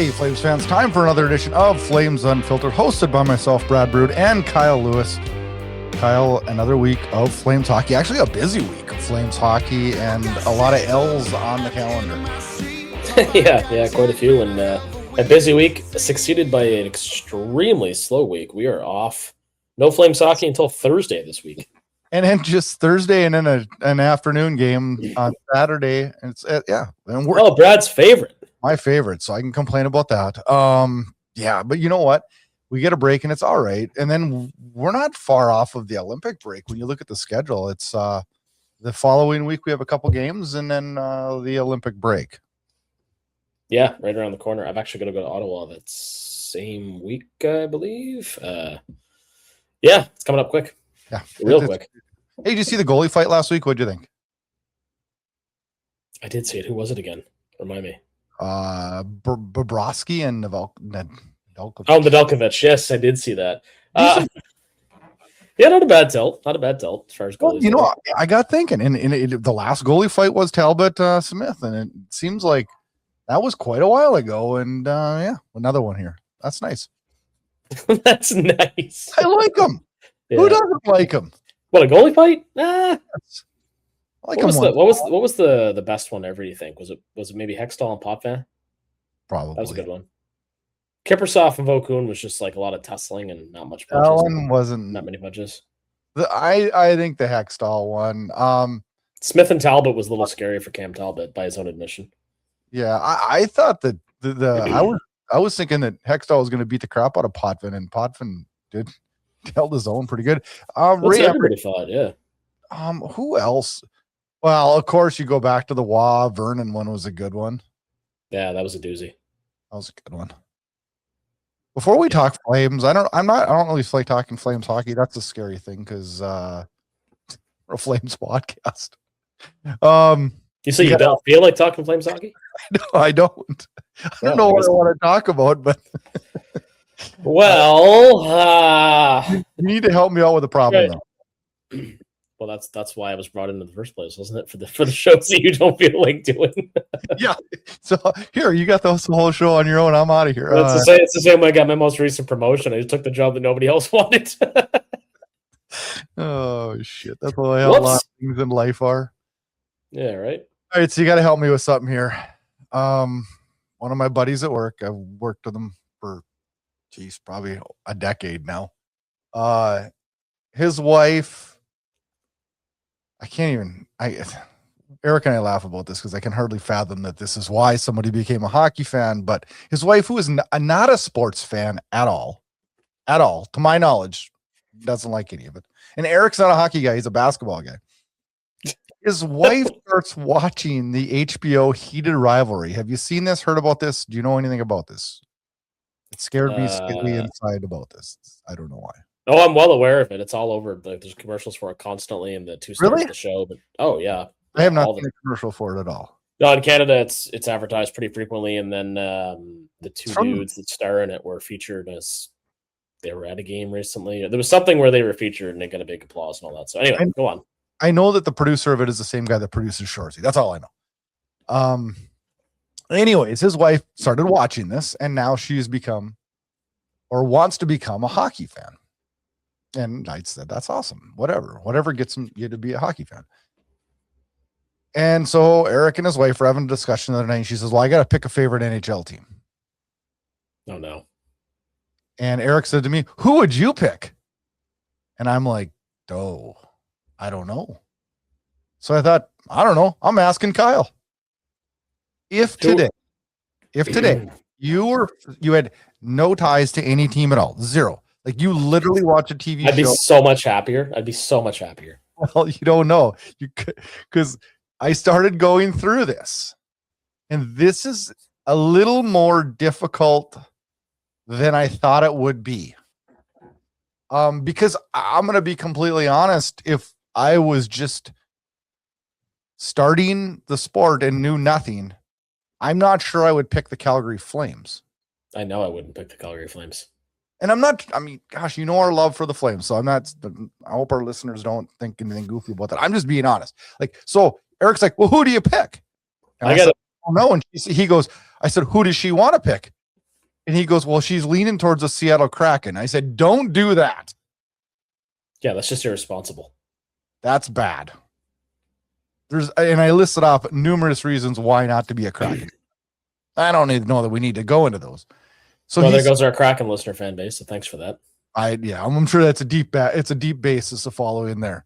Hey, Flames fans, time for another edition of Flames Unfiltered, hosted by myself, Brad Burud, and Kyle Lewis. Kyle, another week of Flames hockey, actually a busy week of Flames hockey, and a lot of L's on the calendar. yeah, quite a few, and a busy week succeeded by an extremely slow week. We are off. No Flames hockey until Thursday this week. And then just Thursday, and then an afternoon game on Saturday. And it's and Brad's favorite. My favorite, so I can complain about that. Yeah, but you know what? We get a break and it's all right. And then we're not far off of the Olympic break. When you look at the schedule, it's the following week we have a couple games and then the Olympic break. Yeah, right around the corner. I'm actually going to go to Ottawa that same week, I believe. Yeah, it's coming up quick. Yeah, real quick. Hey, did you see the goalie fight last week? What'd you think? I did see it. Who was it again? Remind me. Bobrovsky and Nedeljkovic. Oh, Nedeljkovic. Yes, I did see that. Yeah, not a bad tilt. Not a bad tilt as far as goalies. Well, you know, I got thinking, and the last goalie fight was Talbot Smith, and it seems like that was quite a while ago. And yeah, another one here. That's nice. That's nice. I like him. Yeah. Who doesn't like him? What, a goalie fight? Nah. Like what was the best one ever, you think? Was it maybe Hextall and Potvin? Probably. That was a good one. Kiprusoff and Vokun was just like a lot of tussling and not much punches. That one wasn't not many punches. I think the Hextall one. Smith and Talbot was a little scary for Cam Talbot by his own admission. Yeah, I thought that I was thinking that Hextall was going to beat the crap out of Potvin, and Potvin held his own pretty good. Everybody thought, yeah. Who else? Well, of course, you go back to the Vernon one was a good one. Yeah, that was a doozy. That was a good one. Before we talk Flames, I don't really like talking Flames hockey. That's a scary thing because we're a Flames podcast. You say you don't feel like talking Flames hockey? No, I don't. I don't know what I want to talk about, but well, you need to help me out with the problem, though. Well, that's why I was brought into the first place, wasn't it? For the shows that you don't feel like doing. Yeah. So here, you got the whole show on your own. I'm out of here. It's the same way I got my most recent promotion. I just took the job that nobody else wanted. Oh shit! That's the way a lot of things in life are. Yeah. Right. All right. So you got to help me with something here. One of my buddies at work. I've worked with him for, probably a decade now. His wife. Eric and I laugh about this because I can hardly fathom that this is why somebody became a hockey fan, but his wife, who is not a sports fan at all, to my knowledge, doesn't like any of it. And Eric's not a hockey guy. He's a basketball guy. His wife starts watching the HBO Heated Rivalry. Have you seen this? Heard about this? Do you know anything about this? It scared me sickly inside about this. I don't know why. Oh, I'm well aware of it. It's all over. There's commercials for it constantly, and the two stars of the show. But yeah, I have not seen a commercial for it at all. No, in Canada, it's advertised pretty frequently, and then the two dudes that star in it were featured as they were at a game recently. There was something where they were featured, and they got a big applause and all that. So anyway, go on. I know that the producer of it is the same guy that produces Shoresy. That's all I know. Anyways, his wife started watching this, and now she's become, or wants to become, a hockey fan. And I said, that's awesome. Whatever gets you to be a hockey fan. And so Eric and his wife were having a discussion the other night. And she says, well, I got to pick a favorite NHL team. Oh, no. And Eric said to me, who would you pick? And I'm like, I don't know. So I thought, I don't know. I'm asking Kyle. If today you had no ties to any team at all, zero. Like, you literally watch a TV show. I'd be so much happier. Well, you don't know. Because I started going through this. And this is a little more difficult than I thought it would be. Because I'm going to be completely honest. If I was just starting the sport and knew nothing, I'm not sure I would pick the Calgary Flames. I know I wouldn't pick the Calgary Flames. And gosh, you know our love for the Flames. So I hope our listeners don't think anything goofy about that. I'm just being honest. So Eric's like, well, who do you pick? And I said, oh, no. And he goes, I said, who does she want to pick? And he goes, well, she's leaning towards the Seattle Kraken. I said, don't do that. Yeah, that's just irresponsible. That's bad. And I listed off numerous reasons why not to be a Kraken. I don't even know that we need to go into those. So there goes our Kraken listener fan base. So thanks for that. I'm sure that's it's a deep basis to follow in there.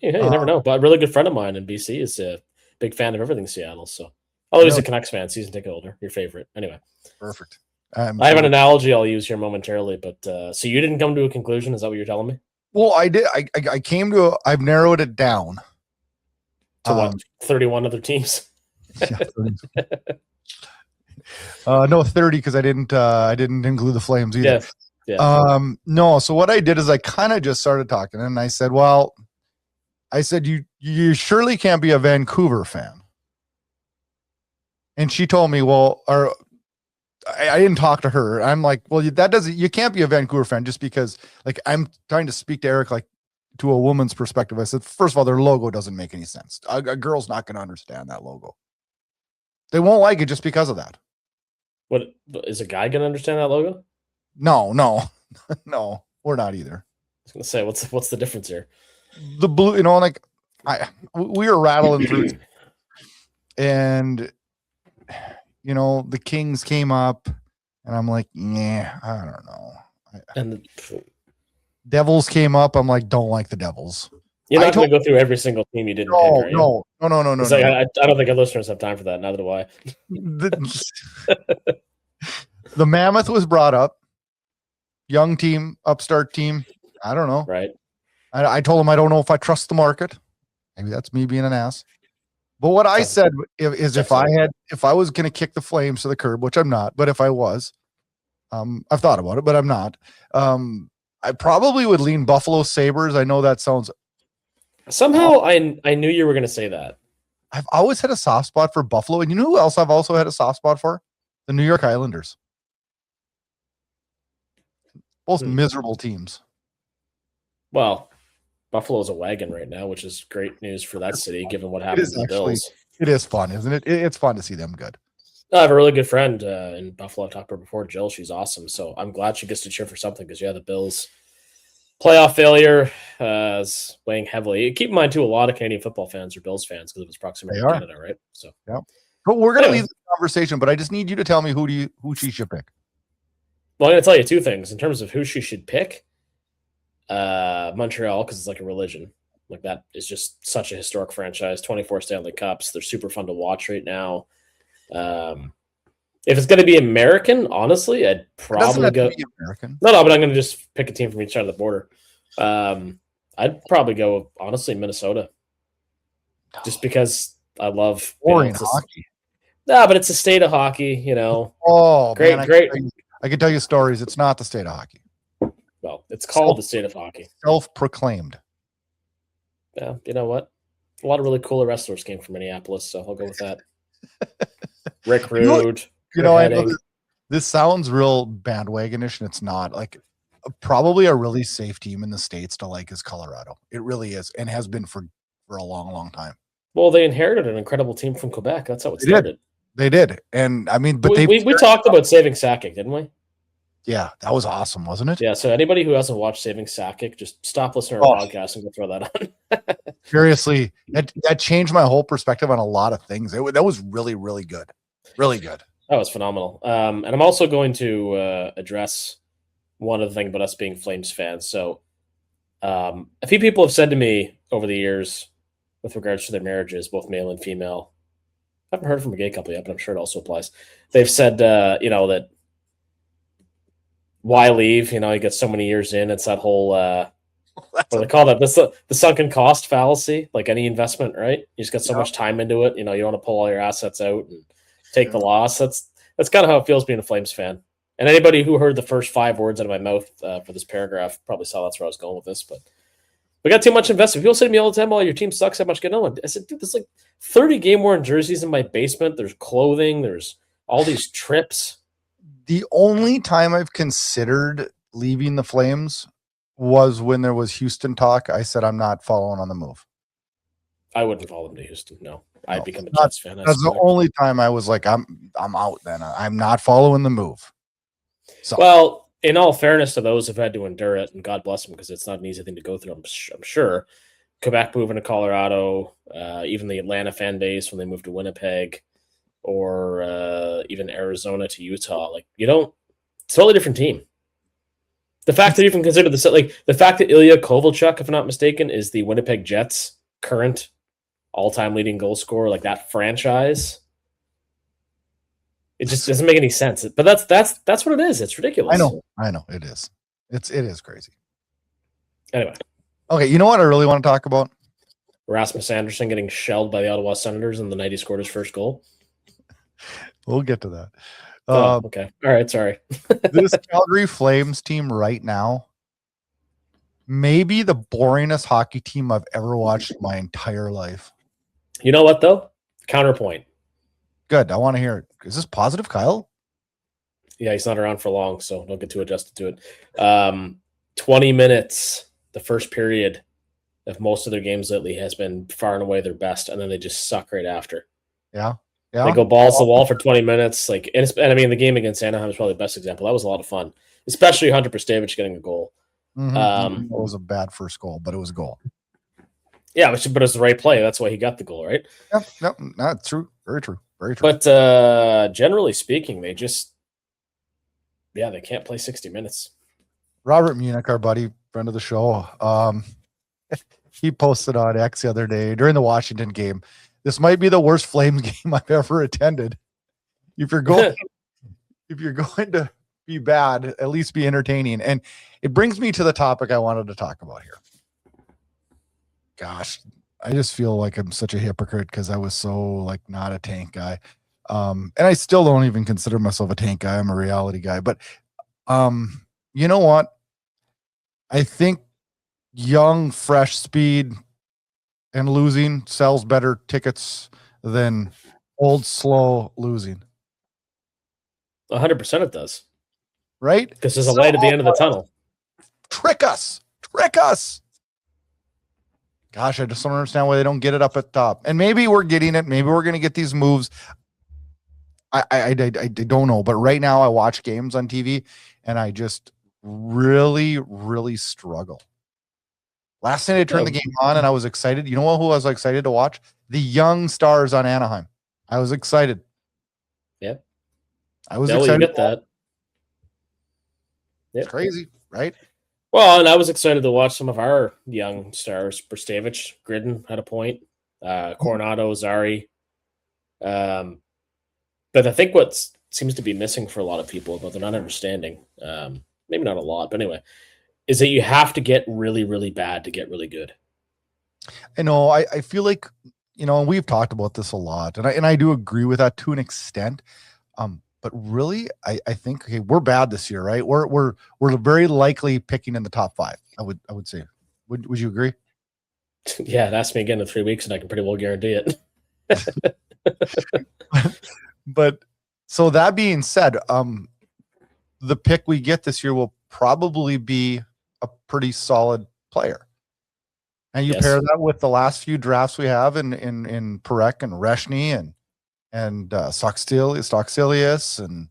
Yeah, you never know. But a really good friend of mine in BC is a big fan of everything Seattle. So, he's a Canucks fan, season ticket holder, your favorite. Anyway, perfect. I have an analogy I'll use here momentarily, but so you didn't come to a conclusion? Is that what you're telling me? Well, I did. I came to. I've narrowed it down to what? 31 other teams. No, 30 because I didn't include the Flames either. Yeah. No. So what I did is I kind of just started talking, and I said, "Well, you surely can't be a Vancouver fan." And she told me, "Well, I didn't talk to her." I'm like, "Well, you can't be a Vancouver fan just because." Like, I'm trying to speak to Eric like to a woman's perspective. I said, first of all, their logo doesn't make any sense. A girl's not going to understand that logo. They won't like it just because of that. What is a guy going to understand that logo? No, we're not either. I was going to say, what's the difference here? The blue, like we were rattling through, and the Kings came up, and I'm like, yeah, I don't know. And the Devils came up. I'm like, don't like the Devils. You're not going to go through every single team you didn't pick, are you? No. I don't think our listeners have time for that. Neither do I. The Mammoth was brought up. Young team, upstart team. I don't know. Right. I told him I don't know if I trust the market. Maybe that's me being an ass. But what I said is if I was going to kick the Flames to the curb, which I'm not, but if I was, I've thought about it, but I'm not. I probably would lean Buffalo Sabres. I know that sounds. Somehow I knew you were going to say that. I've always had a soft spot for Buffalo. And you know who else I've also had a soft spot for? The New York Islanders. Both miserable teams. Well, Buffalo's a wagon right now, which is great news for that city, given what happened to the Bills. It is fun, isn't it? It's fun to see them good. I have a really good friend in Buffalo. I've talked to her before, Jill. She's awesome. So I'm glad she gets to cheer for something because, the Bills playoff failure is weighing heavily. Keep in mind, too, a lot of Canadian football fans are Bills fans because of its proximity to Canada, right? So, yeah. But we're going to leave the conversation, but I just need you to tell me who she should pick. Well, I'm going to tell you two things. In terms of who she should pick, Montreal, because it's like a religion. Like, that is just such a historic franchise. 24 Stanley Cups. They're super fun to watch right now. If it's going to be American, honestly, I'd probably go American. No, but I'm going to just pick a team from each side of the border. I'd probably go, honestly, Minnesota. Just because I love boring hockey. No, but it's a state of hockey, Oh, great, man, great. I can tell you stories. It's not the state of hockey. Well, it's called the state of hockey. Self-proclaimed. Yeah, you know what? A lot of really cooler wrestlers came from Minneapolis, so I'll go with that. Rick Rude. I know this sounds real bandwaganish, and it's not. Like, probably a really safe team in the States to like is Colorado. It really is, and has been for a long, long time. Well, they inherited an incredible team from Quebec. That's how it started. They did. And I mean, but we talked about Saving Sakic, didn't we? Yeah, that was awesome, wasn't it? Yeah. So anybody who hasn't watched Saving Sakic, just stop listening to our podcast and go throw that on. Seriously, that changed my whole perspective on a lot of things. That was really, really good. Really good. That was phenomenal. And I'm also going to address one other thing about us being Flames fans. So a few people have said to me over the years with regards to their marriages, both male and female, I haven't heard from a gay couple yet, but I'm sure it also applies. They've said, that why leave? You get so many years in. It's that whole, what do they call that? The sunken cost fallacy, like any investment, right? You just got so much time into it. You don't want to pull all your assets out and take the loss. That's kind of how it feels being a Flames fan. And anybody who heard the first 5 words out of my mouth for this paragraph probably saw that's where I was going with this, but we got too much invested. People say to me all the time, "Oh, your team sucks. How much getting on?" I said, "Dude, there's like 30 game-worn jerseys in my basement. There's clothing. There's all these trips." The only time I've considered leaving the Flames was when there was Houston talk. I said, I'm not following on the move. I wouldn't follow them to Houston. No, I'd become a Jets fan. That's the only time I was like, I'm out then. I'm not following the move. So, well, in all fairness to those who've had to endure it, and God bless them because it's not an easy thing to go through, I'm sure. Quebec moving to Colorado, even the Atlanta fan base when they moved to Winnipeg, or even Arizona to Utah, like it's a totally different team. The fact that you can consider the fact that Ilya Kovalchuk, if I'm not mistaken, is the Winnipeg Jets' current all-time leading goal scorer, like that franchise. It just doesn't make any sense. But that's what it is. It's ridiculous. I know. It is. It is crazy. Anyway. Okay, you know what I really want to talk about? Rasmus Andersson getting shelled by the Ottawa Senators in the night he scored his first goal. We'll get to that. Okay. All right. Sorry. This Calgary Flames team right now may be the boringest hockey team I've ever watched in my entire life. You know what, though? Counterpoint. Good. I want to hear it. Is this positive, Kyle? Yeah, he's not around for long, so don't get too adjusted to it. 20 minutes, the first period of most of their games lately has been far and away their best, and then they just suck right after. Yeah. Yeah. They go balls to the wall for 20 minutes. And I mean, the game against Anaheim is probably the best example. That was a lot of fun, especially Hunter Prstavich getting a goal. It was a bad first goal, but it was a goal. Yeah, but it was the right play. That's why he got the goal, right? Yeah, no, true. Very true. Very true. But generally speaking, they can't play 60 minutes. Robert Munich, our buddy, friend of the show, he posted on X the other day during the Washington game. This might be the worst Flames game I've ever attended. If you're going to be bad, at least be entertaining. And it brings me to the topic I wanted to talk about here. Gosh, I just feel like I'm such a hypocrite because I was so not a tank guy. And I still don't even consider myself a tank guy. I'm a reality guy. But you know what? I think young, fresh speed and losing sells better tickets than old, slow losing. 100% it does. Right? Because there's a light at the end of the tunnel. Trick us. Gosh, I just don't understand why they don't get it up at top. And maybe we're getting it. Maybe we're going to get these moves. I don't know. But right now I watch games on TV and I just really, really struggle. Last night I turned the game on and I was excited. You know who I was excited to watch? The young stars on Anaheim. I was excited. Yeah. I was excited. You get that. It's crazy, right? Well, and I was excited to watch some of our young stars. Prstavich, Gridden had a point. Coronado, Zari. But I think what seems to be missing for a lot of people, but they're not understanding, maybe not a lot, but anyway, is that you have to get really, really bad to get really good. I know. I feel like, and we've talked about this a lot, and I do agree with that to an extent. But really, I think we're bad this year, right? We're very likely picking in the top 5. I would say. Would you agree? Yeah, ask me again in 3 weeks, and I can pretty well guarantee it. But so that being said, the pick we get this year will probably be a pretty solid player. And you pair that with the last few drafts we have in Parekh and Reshny and Stocksilius and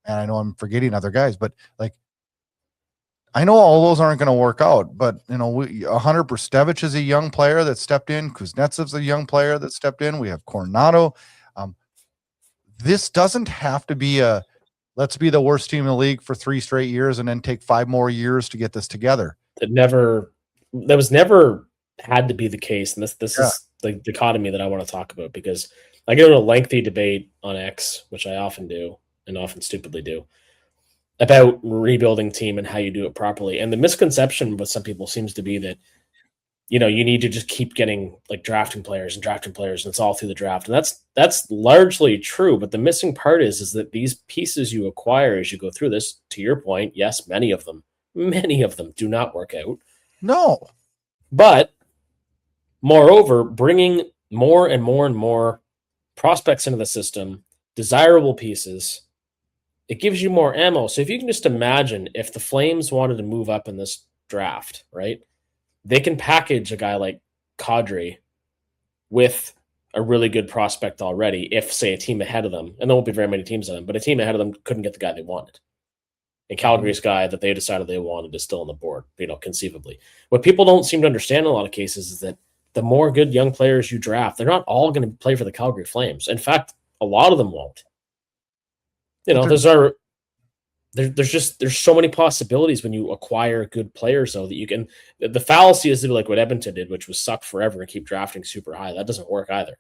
I know I'm forgetting other guys, but I know all those aren't going to work out. But Hunter Prstavich is a young player that stepped in. Kuznetsov's a young player that stepped in. We have Coronado. This doesn't have to be let's be the worst team in the league for 3 straight years and then take 5 more years to get this together. That was never had to be the case. And this is the dichotomy that I want to talk about, because I get in a lengthy debate on X, which I often do and often stupidly do, about rebuilding team and how you do it properly. And the misconception with some people seems to be that, you need to just keep getting drafting players, and it's all through the draft. And that's largely true. But the missing part is that these pieces you acquire as you go through this, to your point, yes, many of them do not work out. No. But moreover, bringing more and more and more prospects into the system, desirable pieces, it gives you more ammo. So if you can just imagine if the Flames wanted to move up in this draft, right? They can package a guy like Kadri with a really good prospect already if, say, a team ahead of them, and there won't be very many teams of them, but a team ahead of them couldn't get the guy they wanted. And Calgary's guy that they decided they wanted is still on the board, conceivably. What people don't seem to understand in a lot of cases is that the more good young players you draft, they're not all going to play for the Calgary Flames. In fact, a lot of them won't. There's so many possibilities when you acquire good players, though, that you can. The fallacy is to be like what Edmonton did, which was suck forever and keep drafting super high. That doesn't work either.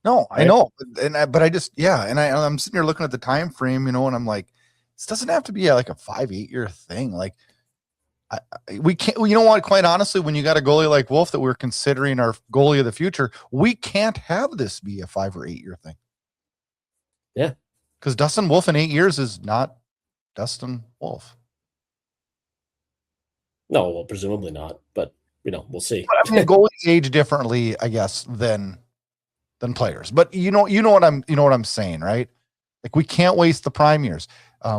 No, right? I know, but I just I'm sitting here looking at the time frame, and I'm like, this doesn't have to be like a 5-8 year thing. Like, we can't. You know what? Quite honestly, when you got a goalie like Wolf that we're considering our goalie of the future, we can't have this be a 5 or 8 year thing. Yeah, because Dustin Wolf in 8 years is not Dustin Wolf. No, well, presumably not, but we'll see. But, I mean, goalies age differently, I guess, than players. But you know what I'm saying, right? Like, we can't waste the prime years.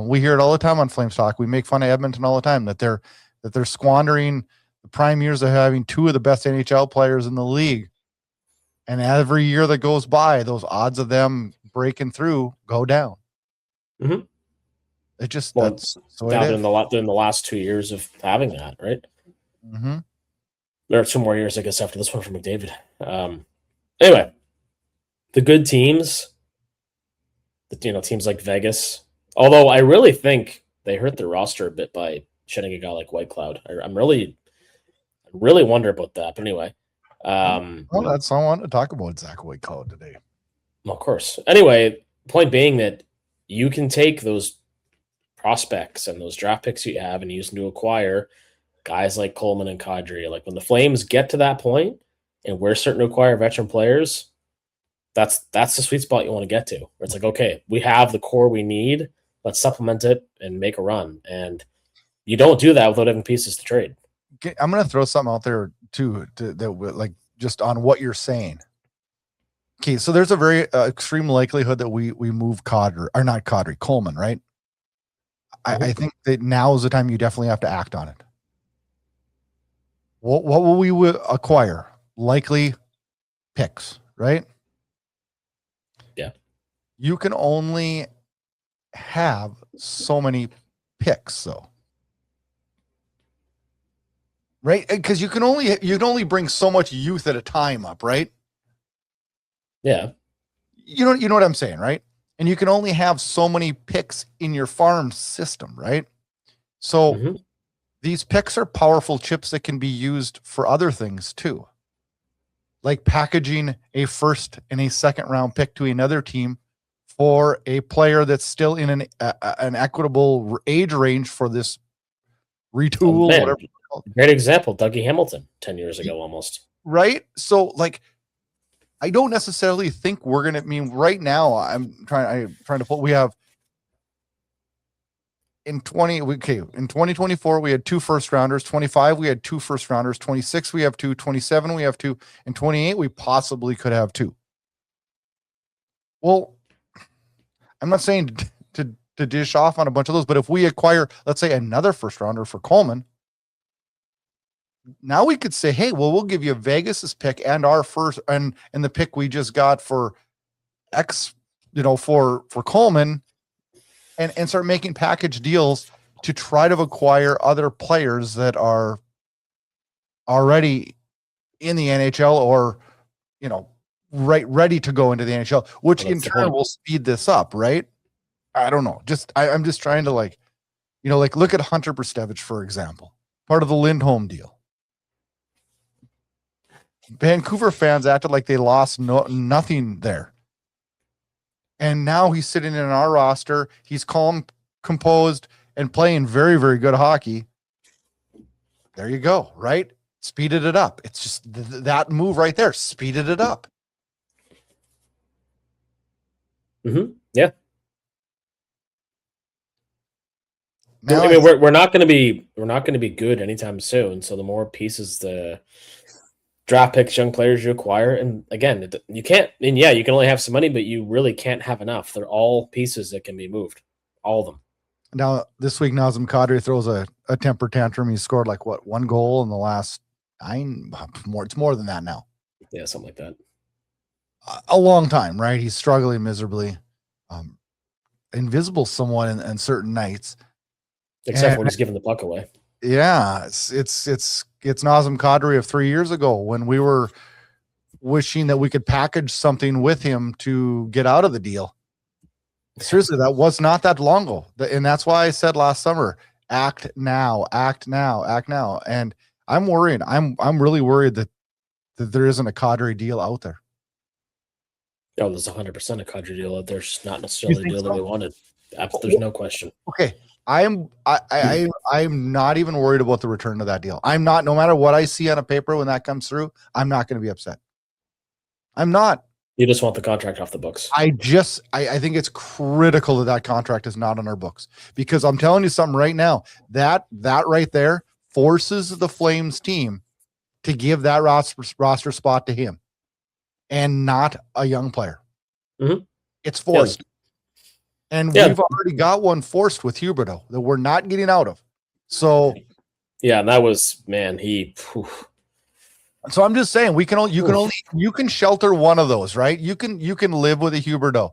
We hear it all the time on Flames Talk. We make fun of Edmonton all the time that they're squandering the prime years of having two of the best NHL players in the league. And every year that goes by, those odds of them breaking through go down. Mm-hmm. It just that's down in the last 2 years of having that, right? Mm-hmm. There are 2 more years, I guess, after this one for McDavid. Anyway, the good teams, teams like Vegas. Although I really think they hurt their roster a bit by shedding a guy like Whitecloud. I really wonder about that. But anyway, that's all I want to talk about, Zach Whitecloud today. Well, of course. Anyway, point being that you can take those prospects and those draft picks you have and use them to acquire guys like Coleman and Kadri. Like, when the Flames get to that point and we're starting to acquire veteran players, that's the sweet spot you want to get to. Where it's like, okay, we have the core we need. Let's supplement it and make a run. And you don't do that without having pieces to trade. I'm going to throw something out there too, like just on what you're saying. Okay, so there's a very extreme likelihood that we move Coleman, right? I think that now is the time you definitely have to act on it. What will we acquire? Likely picks, right? Yeah. You can only have so many picks, though. Right? Because you can only bring so much youth at a time up, right? Yeah. You know what I'm saying, right? And you can only have so many picks in your farm system, right? So these picks are powerful chips that can be used for other things too. Like packaging a first and a second round pick to another team for a player that's still in an equitable age range for this retool. Whatever. Great example, Dougie Hamilton 10 years ago almost. Right? So, like, I don't necessarily think we're going to, right now, I'm trying to pull, we have in 2024, we had 2 first rounders, 25, we had 2 first rounders, 26, we have 2, 27, we have 2, and 28, we possibly could have 2. Well, I'm not saying to dish off on a bunch of those, but if we acquire, let's say, another first rounder for Coleman, now we could say, hey, well, we'll give you Vegas's pick and our first and the pick we just got for X, for Coleman, and start making package deals to try to acquire other players that are already in the NHL or, ready to go into the NHL, which in turn will speed this up, right? I don't know. I'm just trying to look at Hunter Brzustevich, for example, part of the Lindholm deal. Vancouver fans acted like they lost nothing there. And now he's sitting in our roster. He's calm, composed, and playing very, very good hockey. There you go, right? Speeded it up. It's just that move right there. Speeded it up. Yeah. Now, we're not going to be good anytime soon. So the more pieces, the draft picks, young players you acquire, and again, you can't. And yeah, you can only have some money, but you really can't have enough. They're all pieces that can be moved, all of them. Now this week, Nazem Kadri throws a temper tantrum. He scored 1 goal in the last 9. It's more than that now. Yeah, something like that. A long time, right? He's struggling miserably, invisible somewhat in certain nights. Except when he's giving the puck away. Yeah, it's Nazem Kadri of 3 years ago when we were wishing that we could package something with him to get out of the deal. Seriously, that was not that long ago. And that's why I said last summer, act now, act now, act now. And I'm worried. I'm really worried that there isn't a Kadri deal out there. Oh, there's 100% a Kadri deal out there. It's just not necessarily the deal that we wanted. There's no question. Okay. I'm not even worried about the return of that deal. I'm not, no matter what I see on a paper when that comes through, I'm not going to be upset. I'm not. You just want the contract off the books. I think it's critical that contract is not on our books, because I'm telling you something right now, that right there forces the Flames team to give that roster spot to him and not a young player. Mm-hmm. It's forced. Yes. And we've already got one forced with Huberdeau that we're not getting out of. So yeah, and that was, man, So I'm just saying you can shelter one of those, right? You can live with a Huberdeau.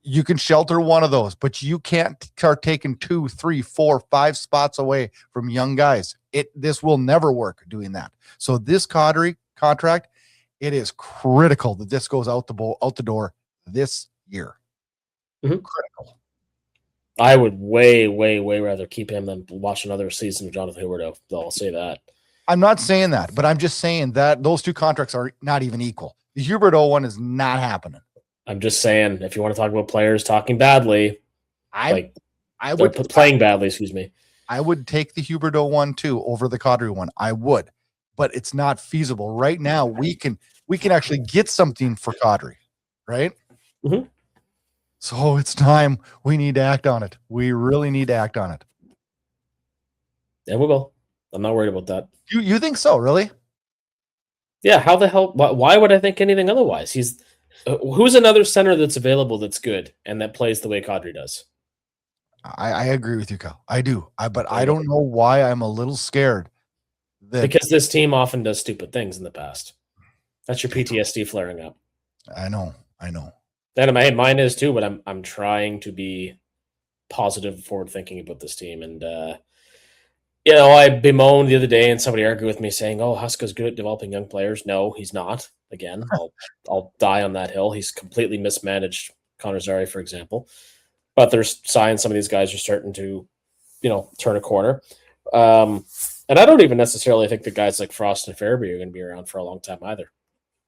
You can shelter one of those, but you can't start taking 2, 3, 4, 5 spots away from young guys. This will never work doing that. So this Kadri contract, it is critical that this goes out the door this year. Mm-hmm. Critical. I would way, way, way rather keep him than watch another season of Jonathan Huberdeau. I'll say that. I'm not saying that, but I'm just saying that those two contracts are not even equal. The Huberdeau one is not happening. I'm just saying, if you want to talk about players talking badly, I would playing badly. Excuse me. I would take the Huberdeau one too over the Kadri one. I would, but it's not feasible right now. We can actually get something for Kadri, right? Mm-hmm. So it's time. We need to act on it. We really need to act on it. Yeah, we will. I'm not worried about that. You think so, really? Yeah, how the hell? Why would I think anything otherwise? Who's another center that's available that's good and that plays the way Kadri does? I agree with you, Kyle. I do. But I don't know why I'm a little scared. Because this team often does stupid things in the past. That's your PTSD flaring up. I know. And mine is too, but I'm trying to be positive, forward thinking about this team. And I bemoaned the other day, and somebody argued with me saying, "Oh, Huska's good at developing young players." No, he's not. Again, I'll die on that hill. He's completely mismanaged Connor Zary, for example. But there's signs some of these guys are starting to, turn a corner. And I don't even necessarily think that guys like Frost and Farabee are going to be around for a long time either.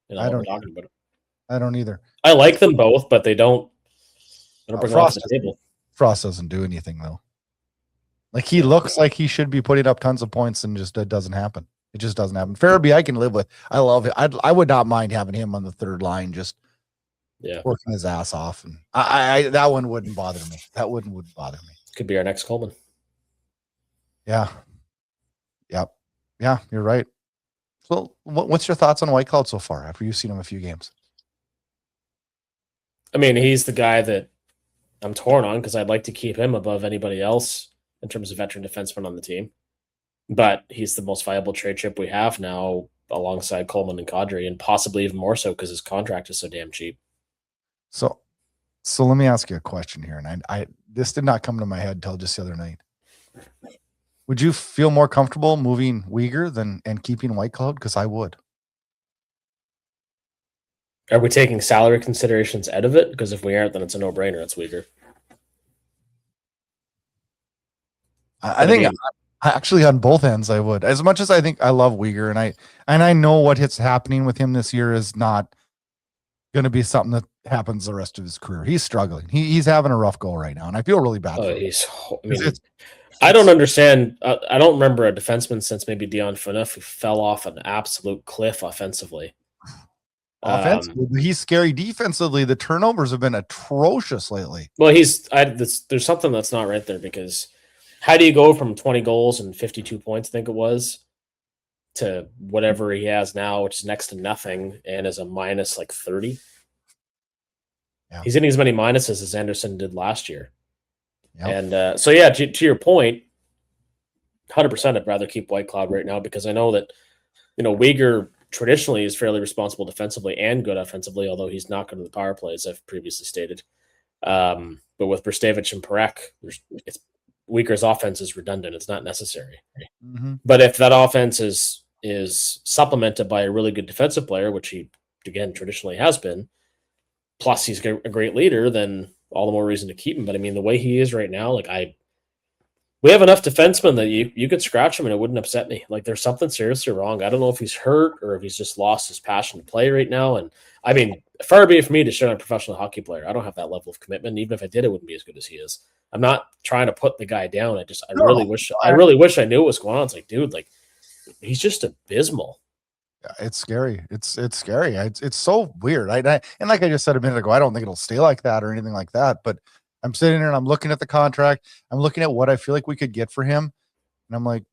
I don't either. I like them both, but they don't bring a lot to the table. Frost doesn't do anything though. Like, he looks like he should be putting up tons of points, and just it doesn't happen. It just doesn't happen. Farabee, I can live with. I love it. I would not mind having him on the third line, just working his ass off. And I that one wouldn't bother me. That wouldn't bother me. Could be our next Coleman. Yeah. Yep. Yeah, you're right. So, what's your thoughts on Whitecloud so far after you've seen him a few games? I mean, he's the guy that I'm torn on because I'd like to keep him above anybody else in terms of veteran defensemen on the team. But he's the most viable trade chip we have now alongside Coleman and Kadri, and possibly even more so because his contract is so damn cheap. So let me ask you a question here. And I this did not come to my head until just the other night. Would you feel more comfortable moving Uyghur and keeping Whitecloud? Because I would. Are we taking salary considerations out of it? Because if we aren't, then it's a no-brainer. It's Uyghur. I think actually on both ends I would. As much as I think I love Uyghur, and I know what is happening with him this year is not going to be something that happens the rest of his career. He's struggling. He's having a rough go right now, and I feel really bad for him. I don't understand. I don't remember a defenseman since maybe Dion Phaneuf who fell off an absolute cliff offensively. Offensively, he's scary. Defensively, the turnovers have been atrocious lately. Well, there's something that's not right there, because how do you go from 20 goals and 52 points, I think it was, to whatever he has now, which is next to nothing, and is a minus like 30? Yeah. He's hitting as many minuses as Andersson did last year. Yep. And so, yeah, to your point, 100% I'd rather keep Whitecloud right now, because I know that, Uyghur traditionally is fairly responsible defensively and good offensively, although he's not good at the power play, as I've previously stated. But with Brstevich and Parekh, Weaker's offense is redundant. It's not necessary. Mm-hmm. But if that offense is supplemented by a really good defensive player, which he, again, traditionally has been, plus he's a great leader, then all the more reason to keep him. But I mean, the way he is right now, like we have enough defensemen that you could scratch him and it wouldn't upset me. Like there's something seriously wrong. I don't know if he's hurt or if he's just lost his passion to play right now. And I mean, far be it for me to shit on a professional hockey player. I don't have that level of commitment. Even if I did, it wouldn't be as good as he is. I'm not trying to put the guy down. I really wish I knew what was going on. It's like, dude, like he's just abysmal. It's scary. It's scary. It's so weird. And like I just said a minute ago, I don't think it'll stay like that or anything like that. But I'm sitting there and I'm looking at the contract. I'm looking at what I feel like we could get for him. And I'm like,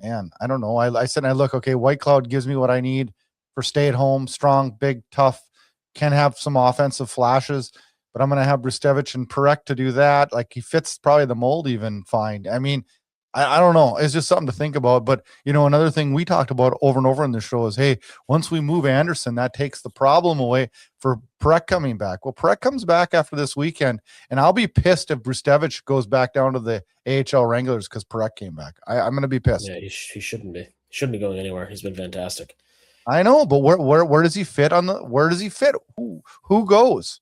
man, I don't know. I said, I look, okay, Whitecloud gives me what I need for stay at home, strong, big, tough, can have some offensive flashes, but I'm going to have Brustevich and Parekh to do that. Like he fits probably the mold even fine. I mean, I don't know. It's just something to think about. But, you know, another thing we talked about over and over in the show is, hey, once we move Andersson, that takes the problem away for Parekh coming back. Well, Parekh comes back after this weekend, and I'll be pissed if Brustevich goes back down to the AHL Wranglers because Parekh came back. I'm going to be pissed. Yeah, he shouldn't be. He shouldn't be going anywhere. He's been fantastic. I know, but where does he fit where does he fit? Who goes?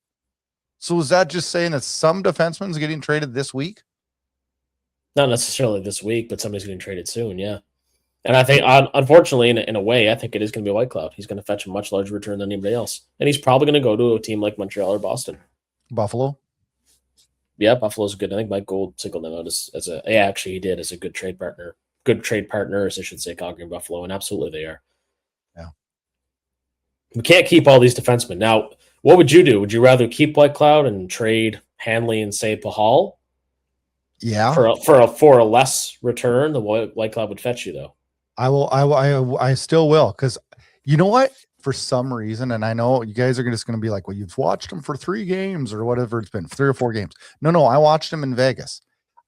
So is that just saying that some defenseman's getting traded this week? Not necessarily this week, but somebody's getting traded soon, yeah. And I think, unfortunately, in a way, I think it is going to be Whitecloud. He's going to fetch a much larger return than anybody else. And he's probably going to go to a team like Montreal or Boston. Buffalo? Yeah, Buffalo's good. I think Mike Gold singled him out as he did, as a good trade partner. Good trade partners, I should say, Calgary and Buffalo, and absolutely they are. Yeah. We can't keep all these defensemen. Now, what would you do? Would you rather keep Whitecloud and trade Hanley and, say, Pahal? Yeah. For a less return, the Whitecloud would fetch you, though. I still will, because you know what? For some reason, and I know you guys are just going to be like, well, you've watched him for 3 games or whatever it's been, 3 or 4 games. No, I watched him in Vegas.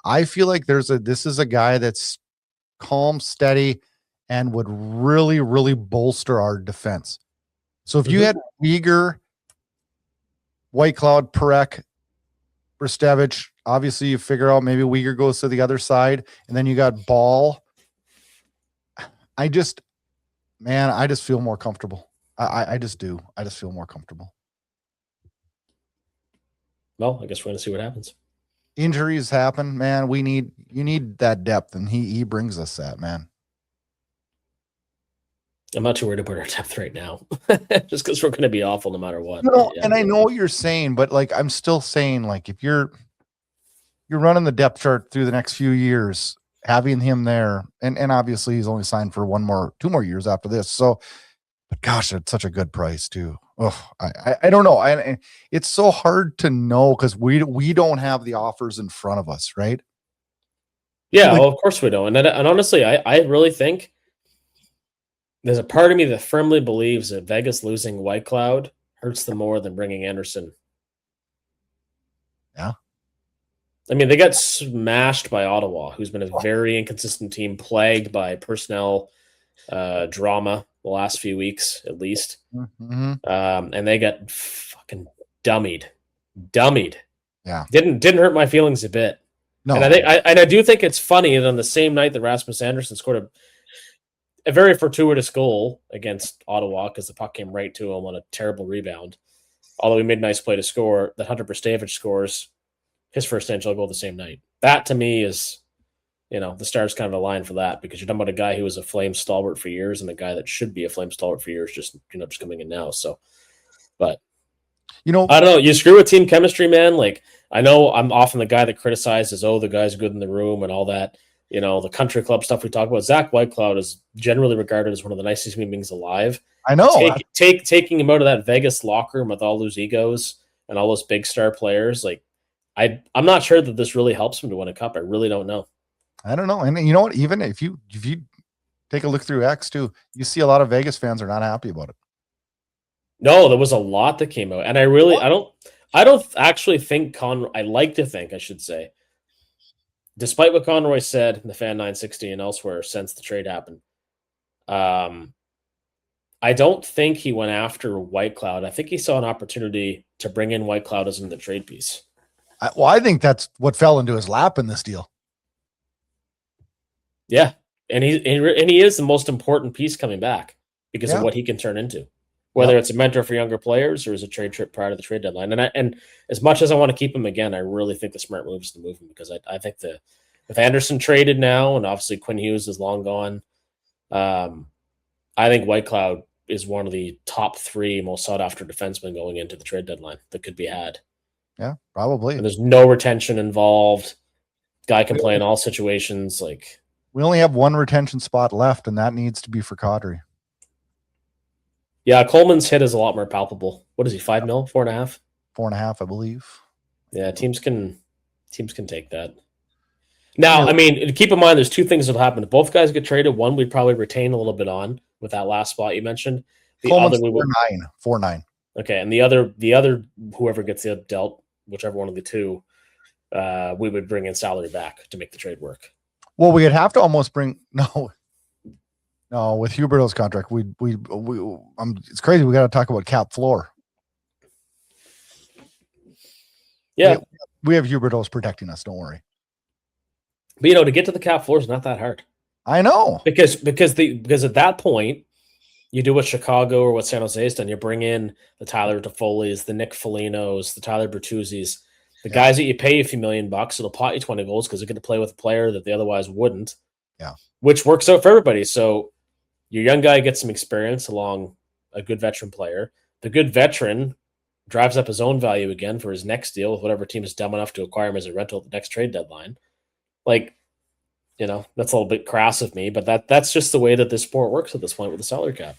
I feel like this is a guy that's calm, steady, and would really, really bolster our defense. So if you had Uyghur, Whitecloud, Parekh, Brustevich, obviously you figure out maybe Uyghur goes to the other side, and then you got Ball. I just feel more comfortable. I just do. I just feel more comfortable. Well, I guess we're going to see what happens. Injuries happen, man. You need that depth, and he brings us that, man. I'm not too worried about our depth right now, just because we're going to be awful no matter what. Yeah. And I know what you're saying, but like I'm still saying, like if you're running the depth chart through the next few years, having him there, and obviously he's only signed for 2 more years after this. So, but gosh, it's such a good price too. Oh, I don't know. It's so hard to know because we don't have the offers in front of us, right? Yeah, well, of course we don't. And honestly, I really think there's a part of me that firmly believes that Vegas losing Whitecloud hurts them more than bringing Andersson. Yeah. I mean, they got smashed by Ottawa, who's been a very inconsistent team, plagued by personnel drama the last few weeks, at least. Mm-hmm. And they got fucking dummied. Yeah. Didn't hurt my feelings a bit. No. And I do think it's funny that on the same night that Rasmus Andersson scored a very fortuitous goal against Ottawa, because the puck came right to him on a terrible rebound. Although he made a nice play to score, that Hunter Brustevich scores his first NHL goal the same night. That to me is, the stars kind of align for that, because you're talking about a guy who was a flame stalwart for years and a guy that should be a flame stalwart for years, just coming in now. So, but I don't know. You screw with team chemistry, man. Like, I know I'm often the guy that criticizes, the guy's good in the room and all that. The country club stuff we talk about. Zach Whitecloud is generally regarded as one of the nicest human beings alive. I know. Taking him out of that Vegas locker room with all those egos and all those big star players, like I'm not sure that this really helps him to win a cup. I really don't know. I don't know. And you know what? Even if you take a look through X too, you see a lot of Vegas fans are not happy about it. No, there was a lot that came out, and I don't actually think I like to think, I should say, despite what Conroy said in the Fan 960 and elsewhere since the trade happened, I don't think he went after Whitecloud. I think he saw an opportunity to bring in Whitecloud as in the trade piece. I think that's what fell into his lap in this deal. Yeah, and he is the most important piece coming back because of Yeah. what he can turn into. Whether it's a mentor for younger players or as a trade trip prior to the trade deadline. And as much as I want to keep him again, I really think the smart move is to move him because I think if Andersson traded now, and obviously Quinn Hughes is long gone, I think Whitecloud is one of the top 3 most sought after defensemen going into the trade deadline that could be had. Yeah, probably. And there's no retention involved. Guy can play in all situations. Like, we only have 1 retention spot left, and that needs to be for Kadri. Yeah, Coleman's hit is a lot more palpable. What is he, 5 mil, 4.5? 4.5, I believe. Yeah, teams can take that. Now, I mean, keep in mind, there's 2 things that'll happen. If both guys get traded, one we'd probably retain a little bit on with that last spot you mentioned. The Coleman's other we would 4.9. Okay, and the other whoever gets the dealt, whichever one of the 2, we would bring in salary back to make the trade work. Well, we'd have to almost bring no with Huberto's contract. It's crazy. We got to talk about cap floor. Yeah, we have Huberto's protecting us. Don't worry. But to get to the cap floor is not that hard. I know because at that point, you do what Chicago or what San Jose's done. You bring in the Tyler Toffoli's, the Nick Folino's, the Tyler Bertuzzi's, the guys that you pay a few $1 million. It'll pot you 20 goals because they're going to play with a player that they otherwise wouldn't. Yeah, which works out for everybody. So your young guy gets some experience along a good veteran player. The good veteran drives up his own value again for his next deal with whatever team is dumb enough to acquire him as a rental at the next trade deadline. Like, that's a little bit crass of me, but that's just the way that this sport works at this point with the salary cap.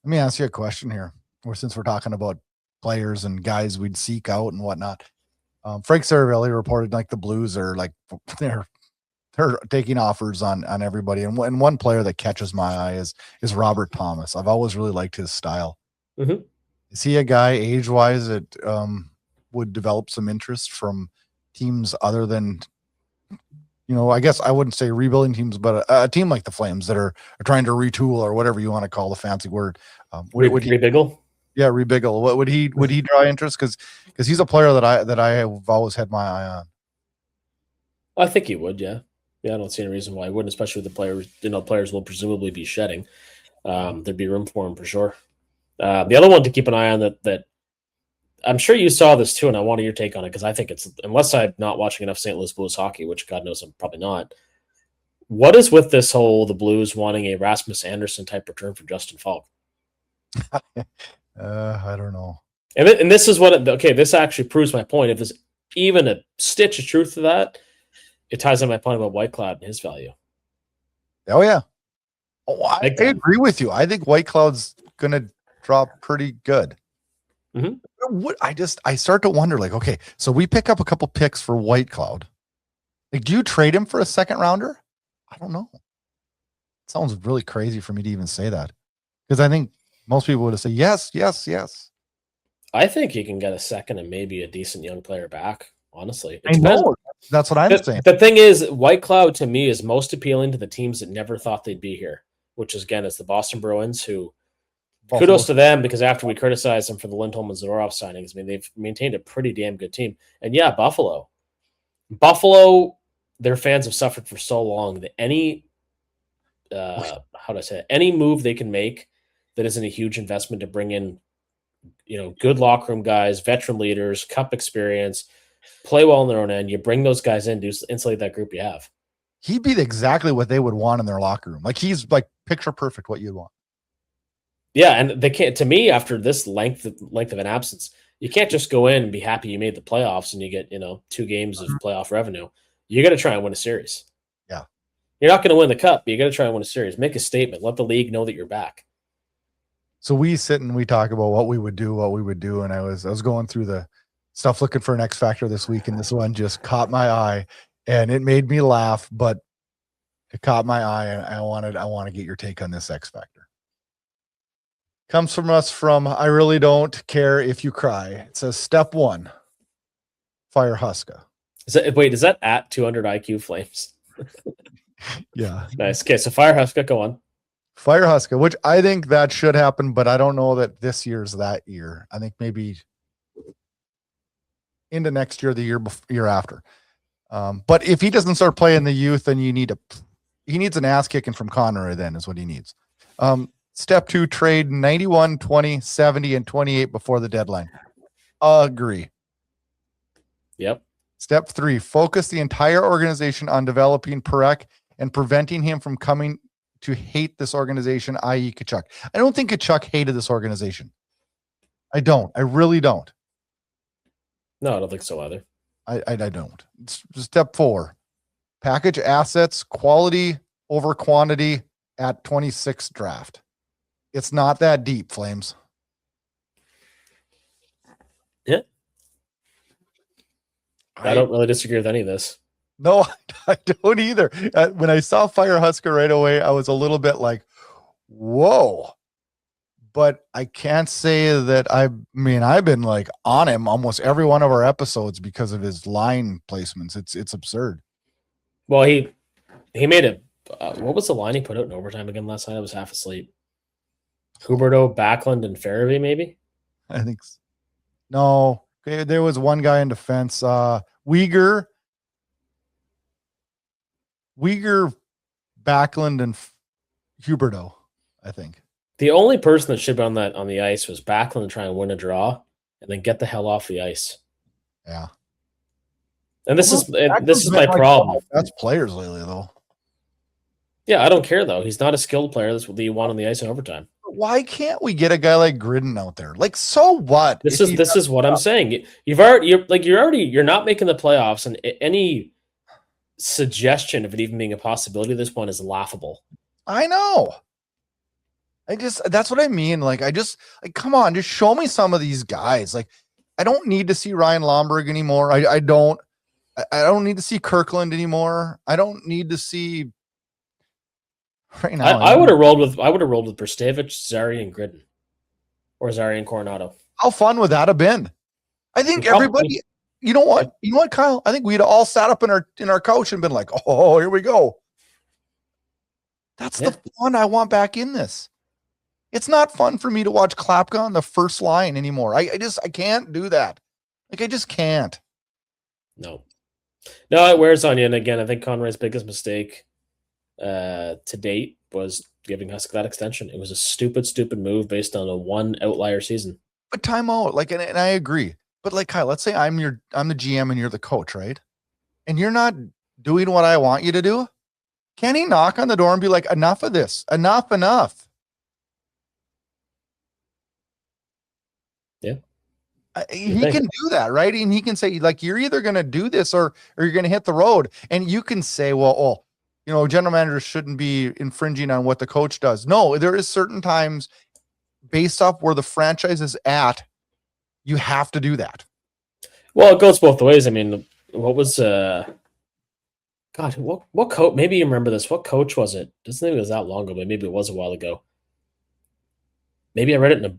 Let me ask you a question here, since we're talking about players and guys we'd seek out and whatnot. Frank Seravalli reported like the Blues are like they're taking offers on everybody, and one player that catches my eye is Robert Thomas. I've always really liked his style. Mm-hmm. Is he a guy age-wise that would develop some interest from teams other than, I guess I wouldn't say rebuilding teams, but a team like the Flames that are trying to retool or whatever you want to call the fancy word? Would he rebiggle? Yeah, rebiggle. What would he draw interest? Because he's a player that I have always had my eye on. I think he would. Yeah. I don't see any reason why he wouldn't, especially with the players. Players will presumably be shedding. There'd be room for him for sure. The other one to keep an eye on that I'm sure you saw this too, and I wanted your take on it because I think it's, unless I'm not watching enough St. Louis Blues hockey, which God knows I'm probably not. What is with this whole the Blues wanting a Rasmus Andersson type return for Justin Falk? I don't know. And this is what this actually proves my point. If there's even a stitch of truth to that, it ties in my point about Whitecloud and his value. Oh yeah. I agree with you. I think Whitecloud's gonna drop pretty good. Mm-hmm. I start to wonder, like, okay, so we pick up a couple picks for Whitecloud. Like, do you trade him for a second rounder? I don't know. It sounds really crazy for me to even say that, because I think most people would have said yes. I think he can get a second and maybe a decent young player back. Honestly, I know. That's what I'm saying. The thing is, Whitecloud to me is most appealing to the teams that never thought they'd be here, which is, again, it's the Boston Bruins, who kudos to them, because after we criticized them for the Lindholm and Zadorov signings, I mean, they've maintained a pretty damn good team. And yeah, Buffalo, their fans have suffered for so long that any move they can make that isn't a huge investment to bring in, good locker room guys, veteran leaders, cup experience, play well on their own end. You bring those guys in to insulate that group you have. He'd be exactly what they would want in their locker room. Like, he's like picture perfect what you'd want. Yeah, and they can't. To me, after this length of an absence, you can't just go in and be happy you made the playoffs and you get 2 games of playoff revenue. You got to try and win a series. Yeah, you're not going to win the cup, but you got to try and win a series. Make a statement. Let the league know that you're back. So we sit and we talk about what we would do, and I was going through the stuff looking for an X Factor this week, and this one just caught my eye, and it made me laugh, but it caught my eye, and I want to get your take on this X Factor. Comes from us from I really don't care if you cry. It says step 1, fire Huska. Is that at 200 IQ Flames? Yeah. Nice. Okay, so fire Huska, go on. Fire Huska, which I think that should happen, but I don't know that this year's that year. I think maybe into next year, the year after. But if he doesn't start playing the youth, then you need to he needs an ass kicking from Conroy. Then is what he needs. Step 2, trade 91, 20, 70, and 28 before the deadline. Agree. Yep. Step 3, focus the entire organization on developing Parekh and preventing him from coming to hate this organization, i.e. Tkachuk. I don't think Tkachuk hated this organization. I don't. I really don't. No, I don't think so either. I don't. Step 4, package assets, quality over quantity at 26 draft. It's not that deep, Flames. Yeah. I don't really disagree with any of this. No, I don't either. When I saw Fire Husker right away, I was a little bit like, whoa. But I can't say that I've been like on him almost every one of our episodes because of his line placements. It's absurd. Well, he made a what was the line he put out in overtime again last night? I was half asleep. Huberdeau, Backlund, and Farabee, maybe? I think so. No. Okay, there was one guy in defense. Uyghur, Backlund, and Huberdeau, I think. The only person that should be on the ice was Backlund to try and win a draw and then get the hell off the ice. Yeah. And this is my problem. That's players lately, though. Yeah, I don't care, though. He's not a skilled player. That's what you want on the ice in overtime. Why can't we get a guy like Gridden out there? Like, so what? This is what I'm saying. You're not making the playoffs, and any suggestion of it even being a possibility at this point is laughable. I know. That's what I mean. Like, come on, just show me some of these guys. Like, I don't need to see Ryan Lomberg anymore. I don't need to see Kirkland anymore. I don't need to see right now. I would have rolled with Brstevich, Zary, and Gridden, or Zary and Coronado. How fun would that have been? I think everybody. You know what, Kyle? I think we'd all sat up in our couch and been like, "Oh, here we go." That's the fun I want back in this. It's not fun for me to watch Klapka on the first line anymore. I can't do that. Like, I just can't. No, it wears on you. And again, I think Conroy's biggest mistake to date was giving Husk that extension. It was a stupid move based on a one outlier season. But timeout, like, and I agree. But like, Kyle, let's say I'm the GM and you're the coach, right? And you're not doing what I want you to do. Can he knock on the door and be like, enough of this, enough? Yeah. He can do that, right? And he can say, like, you're either going to do this or you're going to hit the road. And you can say, well, general managers shouldn't be infringing on what the coach does. No, there is certain times based off where the franchise is at, you have to do that. Well, it goes both ways. I mean, what was what coach? Maybe you remember this. What coach was it? Doesn't think it was that long ago, but maybe it was a while ago. Maybe I read it in a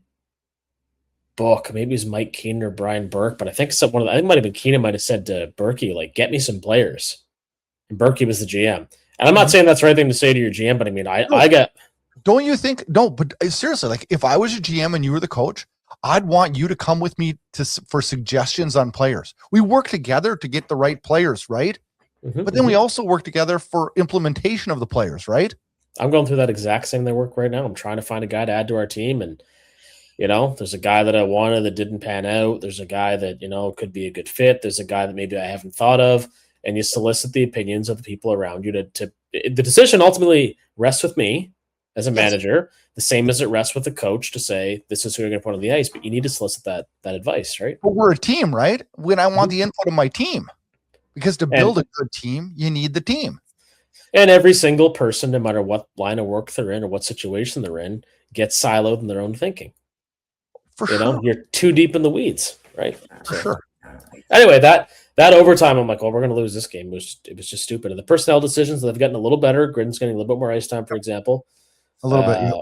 book. Maybe it was Mike Keenan or Brian Burke, but I think I think it might have been Keenan. Might have said to Berkey, like, "Get me some players." And Berkey was the GM. And I'm not saying that's the right thing to say to your GM, but I mean, I get. Don't you think? No, but seriously, like, if I was your GM and you were the coach, I'd want you to come with me for suggestions on players. We work together to get the right players, right? Mm-hmm, but then we also work together for implementation of the players, right? I'm going through that exact same work right now. I'm trying to find a guy to add to our team, and there's a guy that I wanted that didn't pan out. There's a guy that could be a good fit. There's a guy that maybe I haven't thought of, and you solicit the opinions of the people around you to the decision ultimately rests with me as a manager, the same as it rests with the coach to say, this is who you're going to put on the ice, but you need to solicit that advice, right? But we're a team, right? When I want the input of my team, because to build a good team, you need the team. And every single person, no matter what line of work they're in or what situation they're in, gets siloed in their own thinking. For sure. You're too deep in the weeds, right? For sure. Anyway, that overtime, I'm like, we're going to lose this game. It was just stupid. And the personnel decisions, they've gotten a little better. Gridden's getting a little bit more ice time, for example. A little bit. Yeah.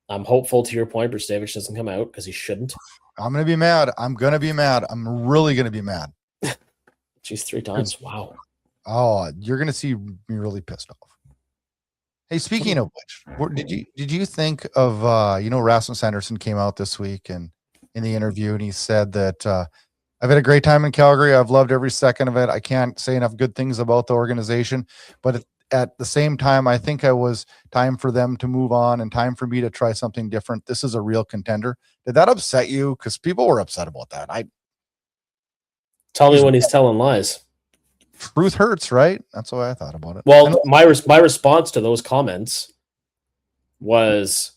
I'm hopeful, to your point, Brstevich doesn't come out because he shouldn't. I'm going to be mad. I'm really going to be mad. Jeez, 3 times. Wow. Oh, you're going to see me really pissed off. Hey, speaking of which, did you think of, Rasmus Andersson came out this week and in the interview, and he said that I've had a great time in Calgary. I've loved every second of it. I can't say enough good things about the organization, but at the same time, I think I was time for them to move on and time for me to try something different. This is a real contender. Did that upset you? Because people were upset about that. Tell me when he's telling lies. Truth hurts, right? That's the way I thought about it. Well, my response to those comments was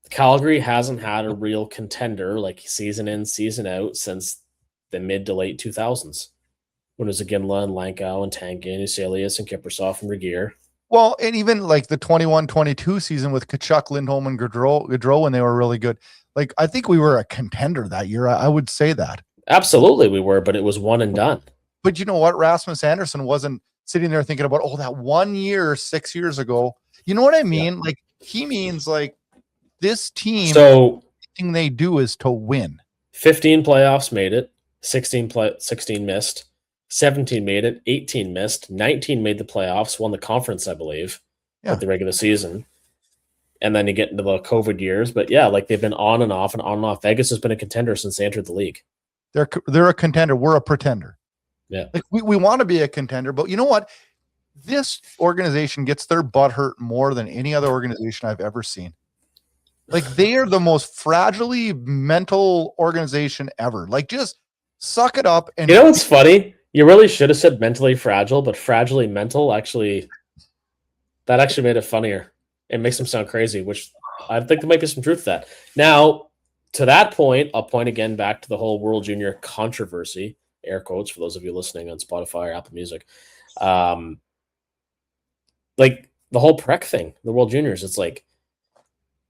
Calgary hasn't had a real contender like season in, season out since the mid to late 2000s. When it was Ginla and Lankow and Tankin, Uselius and Kiprusoff and Regier. Well, and even like the 21-22 season with Kachuk, Lindholm, and Gaudreau when they were really good. Like, I think we were a contender that year. I would say that. Absolutely we were, but it was one and done. But you know what? Rasmus Andersson wasn't sitting there thinking about, oh, that 1 year, 6 years ago. You know what I mean? Yeah. Like, he means like this team, so everything they do is to win. 15 playoffs made it, 16 missed. 17 made it, 18 missed, 19 made the playoffs, won the conference, I believe, with the regular season. And then you get into the COVID years. But yeah, like they've been on and off and on and off. Vegas has been a contender since they entered the league. They're a contender. We're a pretender. Yeah. Like we want to be a contender, but you know what? This organization gets their butt hurt more than any other organization I've ever seen. Like they are the most fragilely mental organization ever. Like just suck it up. And you know what's funny? You really should have said mentally fragile, but fragilely mental actually made it funnier. It makes them sound crazy, which I think there might be some truth to that. Now, to that point, I'll point again back to the whole World Junior controversy, air quotes for those of you listening on Spotify or Apple Music. Like the whole Parekh thing, the World Juniors, it's like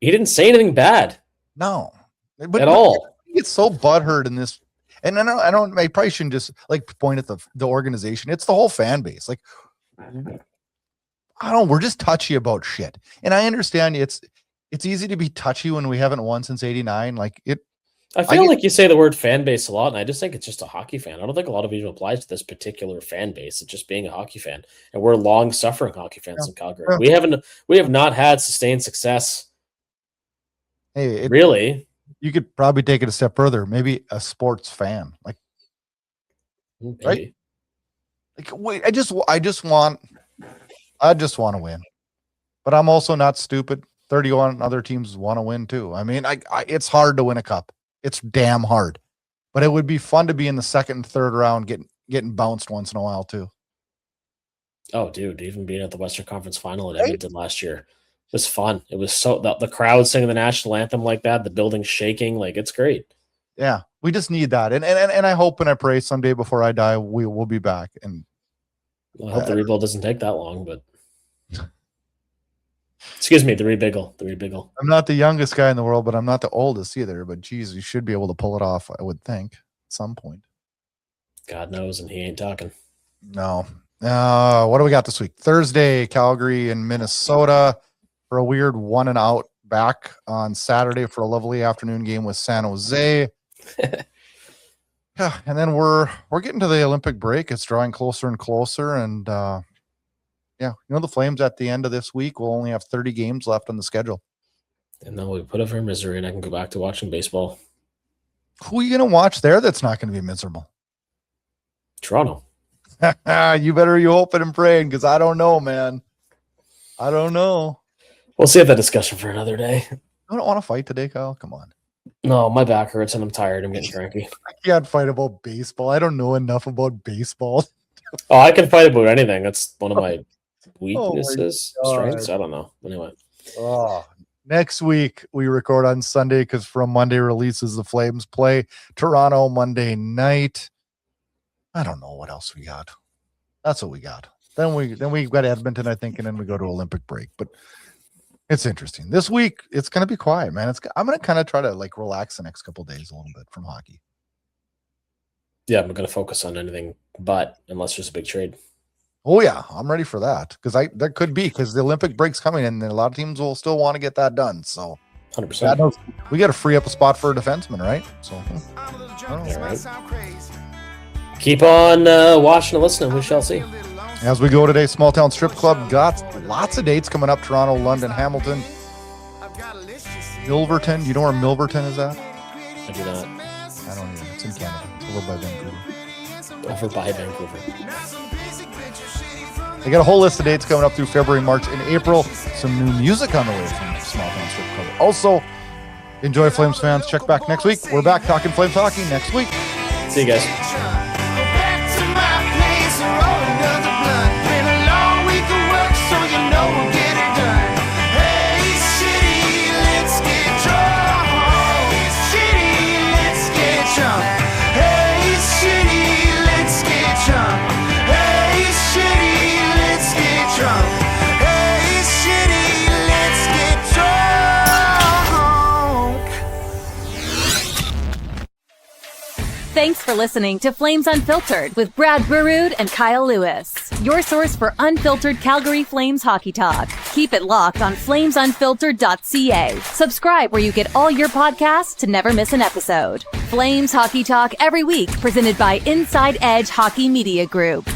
he didn't say anything bad. No. At all. It's so butthurt in this. And I probably shouldn't just like point at the organization. It's the whole fan base. Like, we're just touchy about shit. And I understand it's easy to be touchy when we haven't won since 89. Like I feel like you say the word fan base a lot, and I just think it's just a hockey fan. I don't think a lot of you applies to this particular fan base. It's just being a hockey fan. And we're long-suffering hockey fans in Calgary. Yeah. We have not had sustained success. Hey, really. You could probably take it a step further. Maybe a sports fan, like, maybe. Right? Like, wait, I just want to win, but I'm also not stupid. 31 other teams want to win too. I mean, it's hard to win a cup. It's damn hard, but it would be fun to be in the second and third round, getting bounced once in a while too. Oh, dude, even being at the Western Conference Final at Edmonton last year. It was fun. It was so the crowd singing the national anthem like that, the building shaking, like it's great. Yeah, we just need that, and I hope and I pray someday before I die we will be back. And I hope the rebuild doesn't take that long, but excuse me, the rebiggle. I'm not the youngest guy in the world, but I'm not the oldest either. But geez, you should be able to pull it off, I would think, at some point. God knows, and he ain't talking. No. What do we got this week? Thursday, Calgary and Minnesota. For a weird 1-and-out back on Saturday for a lovely afternoon game with San Jose. Yeah, and then we're getting to the Olympic break. It's drawing closer and closer, and the Flames at the end of this week will only have 30 games left on the schedule. And then we put up our misery, and I can go back to watching baseball. Who are you going to watch there? That's not going to be miserable. Toronto. You hoping and praying, because I don't know, man. I don't know. We'll save that discussion for another day. You don't want to fight today, Kyle? Come on. No, my back hurts and I'm tired. I'm getting cranky. I can't fight about baseball. I don't know enough about baseball. Oh, I can fight about anything. That's one of my weaknesses, strengths. I don't know. Anyway. Next week, we record on Sunday because from Monday releases the Flames play Toronto Monday night. I don't know what else we got. That's what we got. Then we've got Edmonton, I think, and then we go to Olympic break. But it's interesting. This week, it's going to be quiet, man. I'm going to kind of try to like relax the next couple of days a little bit from hockey. Yeah, I'm going to focus on anything but unless there's a big trade. Oh, yeah. I'm ready for that there could be because the Olympic break's coming and a lot of teams will still want to get that done. So 100%. We got to free up a spot for a defenseman, right? So, all right. Keep on watching and listening. We shall see. As we go today, Small Town Strip Club got lots of dates coming up. Toronto, London, Hamilton, Milverton. You know where Milverton is at? I do not. I don't either. It's in Canada. It's over by Vancouver. Over by Vancouver. They got a whole list of dates coming up through February, March, and April. Some new music on the way from Small Town Strip Club. Also, enjoy, Flames fans. Check back next week. We're back talking Flames hockey next week. See you guys. Thanks for listening to Flames Unfiltered with Brad Burud and Kyle Lewis, your source for unfiltered Calgary Flames hockey talk. Keep it locked on flamesunfiltered.ca. Subscribe where you get all your podcasts to never miss an episode. Flames hockey talk every week, presented by Inside Edge Hockey Media Group.